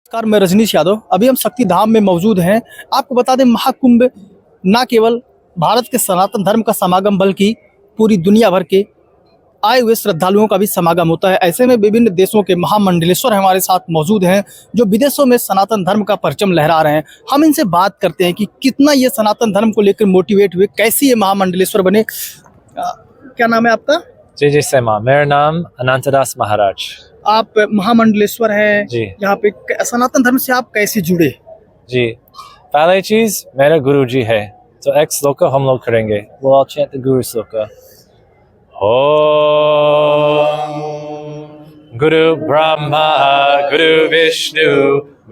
नमस्कार, मैं रजनीश यादव। अभी हम शक्ति धाम में मौजूद हैं। आपको बता दें, महाकुंभ ना केवल भारत के सनातन धर्म का समागम बल्कि पूरी दुनिया भर के आए हुए श्रद्धालुओं का भी समागम होता है। ऐसे में विभिन्न देशों के महामंडलेश्वर हमारे साथ मौजूद हैं, जो विदेशों में सनातन धर्म का परचम लहरा रहे हैं। हम इनसे बात करते हैं कि कितना ये सनातन धर्म को लेकर मोटिवेट हुए, कैसे ये महामंडलेश्वर बने। क्या नाम है आपका? जी जी सेमा, मेरा नाम अनंतदास महाराज। आप महामंडलेश्वर हैं जी। यहाँ पे। सनातन धर्म से आप कैसे जुड़े? जी, पहली चीज मेरा गुरु जी है, तो एक श्लोक हम लोग करेंगे। वो all chant the गुरु श्लोक। ओम गुरु ब्रह्मा गुरु विष्णु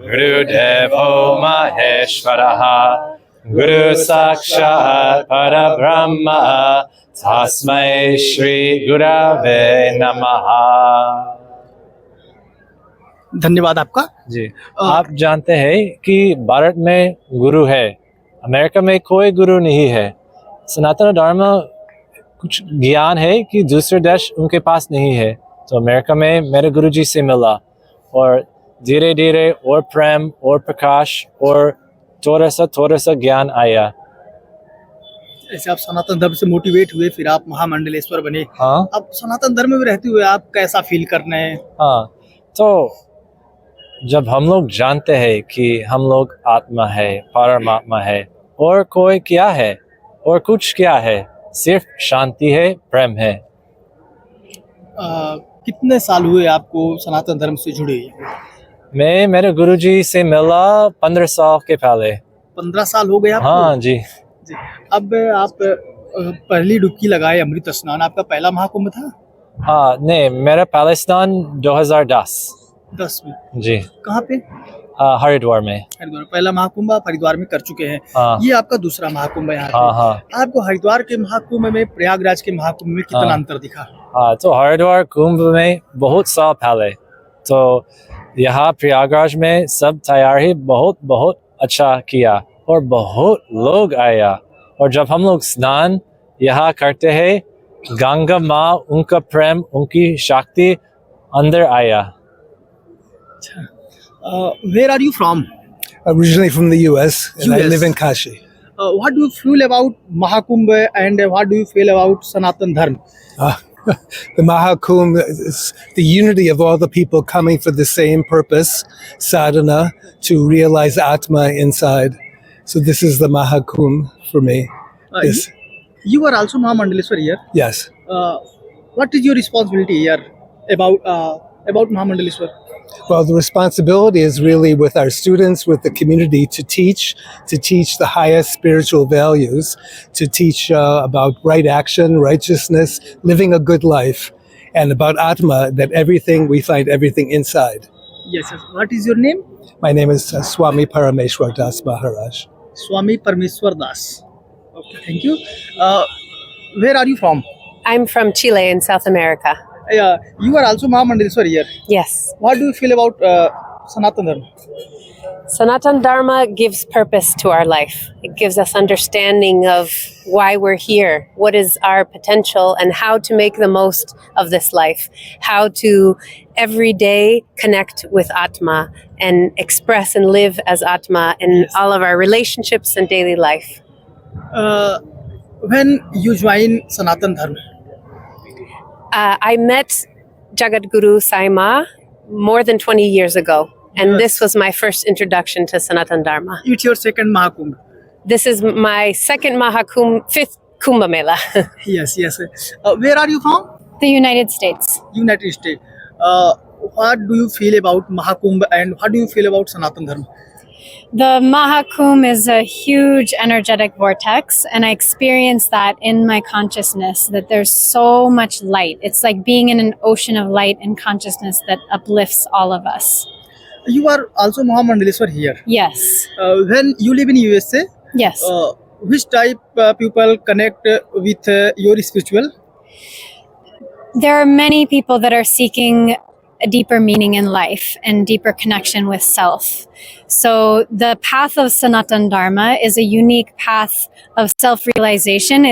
गुरु देवो महेश्वरः गुरु साक्षात् परब्रह्म तस्मै श्री गुरवे नमः। धन्यवाद आपका। जी, आप जानते हैं कि भारत में गुरु है, अमेरिका में कोई गुरु नहीं है। सनातन धर्म कुछ ज्ञान है कि दूसरे देश उनके पास नहीं है, तो अमेरिका में मेरे गुरु जी से मिला और धीरे धीरे और प्रेम और प्रकाश और थोड़ा सा ज्ञान आया। ऐसे आप सनातन धर्म से मोटिवेट हुए, फिर आप महामंडलेश्वर बने। हाँ अब सनातन धर्म में रहते हुए आप कैसा फील कर रहे हैं? हाँ, तो जब हम लोग जानते हैं कि हम लोग आत्मा है, परमात्मा है, और कोई क्या है और कुछ क्या है, सिर्फ शांति है, प्रेम है। कितने साल हुए आपको सनातन धर्म से जुड़े? मैं मेरे गुरुजी से मिला 15 साल के पहले। 15 साल हो गए आपको? हाँ जी। जी। अब आप पहली डुबकी लगाए, अमृत स्नान आपका पहला महाकुंभ था? हाँ नहीं, मेरा पहला स्नान 2010 में। जी। कहाँ पे? हरिद्वार में। हरिद्वार पहला महाकुंभ आप हरिद्वार में कर चुके हैं। हाँ। ये आपका दूसरा महाकुंभ है यहाँ हाँ पे। हाँ आपको हरिद्वार के महाकुंभ में प्रयागराज के महाकुंभ में कितना हाँ। अंतर दिखा? हाँ, तो हरिद्वार कुंभ में बहुत साल पहले, तो यहाँ प्रयागराज में सब तैयारी बहुत अच्छा किया और बहुत लोग आया। और जब हम लोग स्नान यहाँ करते हैं, गंगा माँ, उनका प्रेम, उनकी शक्ति अंदर आया। Where are you from? Originally from the US, and I US. live in Kashi. What do you feel about Mahakumbh and what do you feel about Sanatan Dharma? The Mahakumbh is the unity of all the people coming for the same purpose, sadhana, to realize Atma inside. So this is the Mahakumbh for me. Yes. You are also Mahamandaleshwar here. Yes. What is your responsibility here about Mahamandaleshwar? Well, the responsibility is really with our students, with the community, to teach the highest spiritual values, to teach about right action, righteousness, living a good life, and about Atma, that we find everything inside. Yes. What is your name? My name is Swami Parameshwar Das Maharaj. Swami Parameshwar Das. Okay, thank you. Where are you from? I'm from Chile in South America. You are also Mahamandaleshwar here. Yes. What do you feel about Sanatan Dharma? Sanatan Dharma gives purpose to our life. It gives us understanding of why we're here, what is our potential, and how to make the most of this life. How to every day connect with Atma and express and live as Atma in all of our relationships and daily life. When you join Sanatan Dharma? I met Jagat Guru Saima more than 20 years ago, and Yes. this was my first introduction to Sanatan Dharma. It's your second Mahakumbh. This is my second Mahakumbh, fifth Kumbh Mela. Yes. Where are you from? The United States. United States. What do you feel about Mahakumbh and what do you feel about Sanatan Dharma? The Mahakumbh is a huge energetic vortex, and I experience that in my consciousness, that there's so much light. It's like being in an ocean of light and consciousness that uplifts all of us. You are also Mahamandaleshwar here. Yes. When you live in USA, Yes. which type people connect with your spiritual? There are many people that are seeking a deeper meaning in life and deeper connection with self. So the path of Sanatan Dharma is a unique path of self-realization.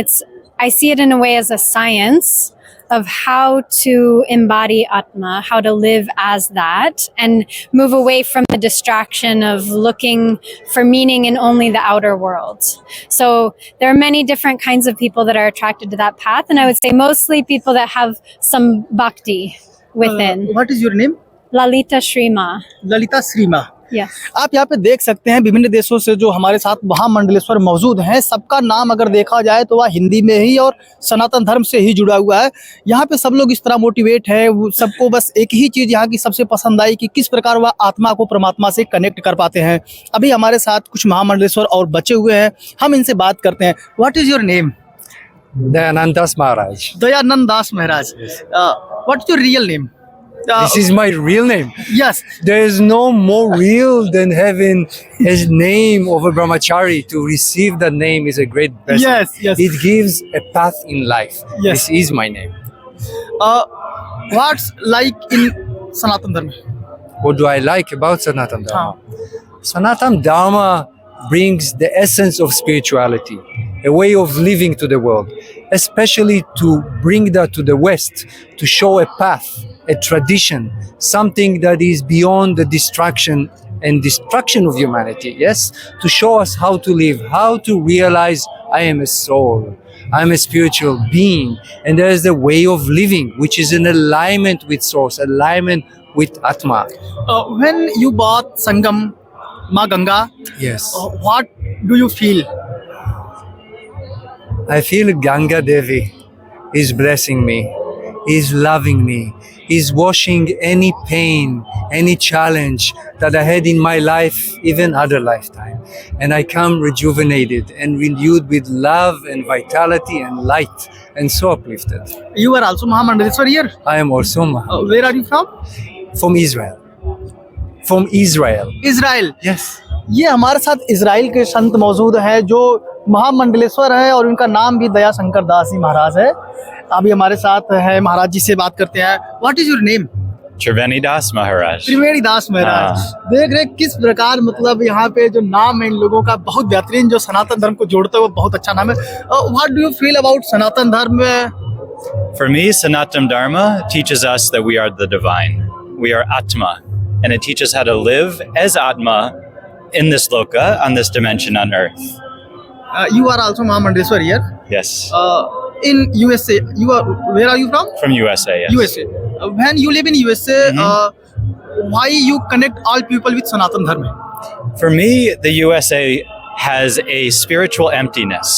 I see it in a way as a science of how to embody Atma, how to live as that, and move away from the distraction of looking for meaning in only the outer world. So there are many different kinds of people that are attracted to that path, and I would say mostly people that have some bhakti within. What is your name? Lalita Shrima. Lalita Shrima. Yes. आप यहाँ पे देख सकते हैं विभिन्न देशों से जो हमारे साथ महामंडलेश्वर मौजूद हैं, सबका नाम अगर देखा जाए तो वह हिंदी में ही और सनातन धर्म से ही जुड़ा हुआ है। यहाँ पे सब लोग इस तरह मोटिवेट है, सबको बस एक ही चीज़ यहाँ की सबसे पसंद आई कि किस प्रकार वह आत्मा को परमात्मा से कनेक्ट कर पाते हैं। अभी हमारे साथ कुछ महामंडलेश्वर और बचे हुए हैं, हम इनसे बात करते हैं। What is your name? Dayanand Das Maharaj. Dayanand Das Maharaj. What is your real name? This is my real name. Yes. There is no more real than having a name of a brahmachari. To receive that name is a great blessing. Yes, yes. It gives a path in life. Yes. This is my name. What's like in Sanatan Dharma? What do I like about Sanatan Dharma? Sanatan Dharma brings the essence of spirituality, a way of living to the world, especially to bring that to the West, to show a path, a tradition, something that is beyond the distraction and destruction of humanity, yes? To show us how to live, how to realize I am a soul, I am a spiritual being, and there is a way of living which is in alignment with Source, alignment with Atma. When you bought Sangam, Ma Ganga, Yes. what do you feel? I feel Ganga Devi is blessing me, is loving me, is washing any pain, any challenge that I had in my life, even other lifetime. And I come rejuvenated and renewed with love and vitality and light and so uplifted. You are also Mahamandaleshwar here. I am also Where are you from? from Israel. From Israel. Israel. Yes. ये हमारे साथ Israel के संत मौजूद हैं जो महामंडलेश्वर है और उनका नाम भी दया शंकर दास जी महाराज है। अभी हमारे साथ है, महाराज जी से बात करते हैं। What is your name? Triveni Das Maharaj. त्रिवेणी दास महाराज। देख रहे किस प्रकार मतलब यहाँ पे जो नाम है इन लोगों का बहुत बेहतरीन, जो सनातन धर्म को जोड़ता हुआ बहुत अच्छा नाम है। What do you feel about Sanatan Dharma? For me, Sanatana Dharma teaches us that we are the divine. We are Atma. And it teaches how to live as Atma in this loka, on this dimension on earth. You are also Mahamandaleshwar here. Yes. In USA, where are you from? From USA, yes. USA. When you live in USA, why you connect all people with Sanatan Dharma? For me, the USA has a spiritual emptiness.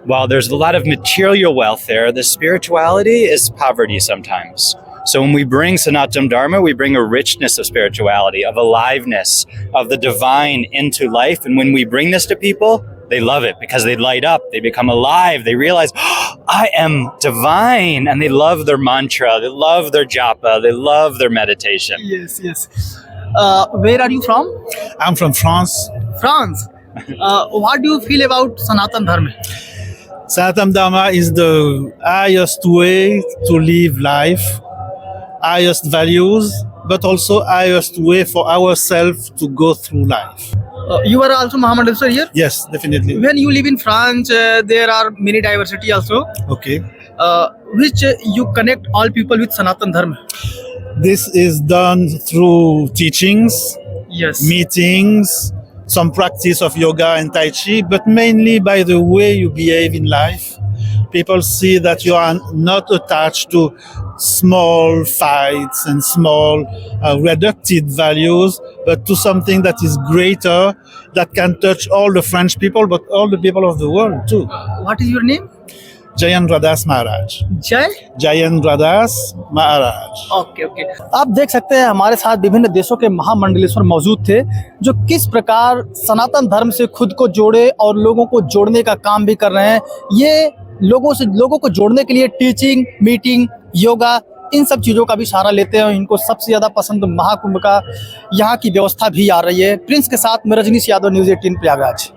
While there's a lot of material wealth there, the spirituality is poverty sometimes. So when we bring Sanatana Dharma, we bring a richness of spirituality, of aliveness, of the divine into life. And when we bring this to people, they love it because they light up, they become alive, they realize, oh, I am divine. And they love their mantra, they love their japa, they love their meditation. Yes, yes. Where are you from? I'm from France. France. What do you feel about Sanatan Dharma? Sanatana Dharma is the highest way to live life, highest values, but also highest way for ourselves to go through life. You are also Mahamandaleshwar here? Yes, definitely. When you live in France, there are many diversity also, Okay. which you connect all people with Sanatan Dharma. This is done through teachings, Yes. meetings, some practice of yoga and Tai Chi, but mainly by the way you behave in life. People see that you are not attached to small fights and small reduced values, but to something that is greater, that can touch all the French people, but all the people of the world too. What is your name? Jayendra Das Maharaj. Jai? Jayendra Das Maharaj. Okay okay. आप देख सकते हैं हमारे साथ विभिन्न देशों के महामंडलेश्वर मौजूद थे जो किस प्रकार सनातन धर्म से खुद को जोड़े और लोगों को जोड़ने का काम भी कर रहे हैं। ये लोगों को जोड़ने के लिए टीचिंग, मीटिंग, योगा, इन सब चीज़ों का भी सहारा लेते हैं। इनको सबसे ज़्यादा पसंद महाकुंभ का यहाँ की व्यवस्था भी आ रही है। प्रिंस के साथ मैं रजनीश यादव, न्यूज़ 18 प्रयागराज।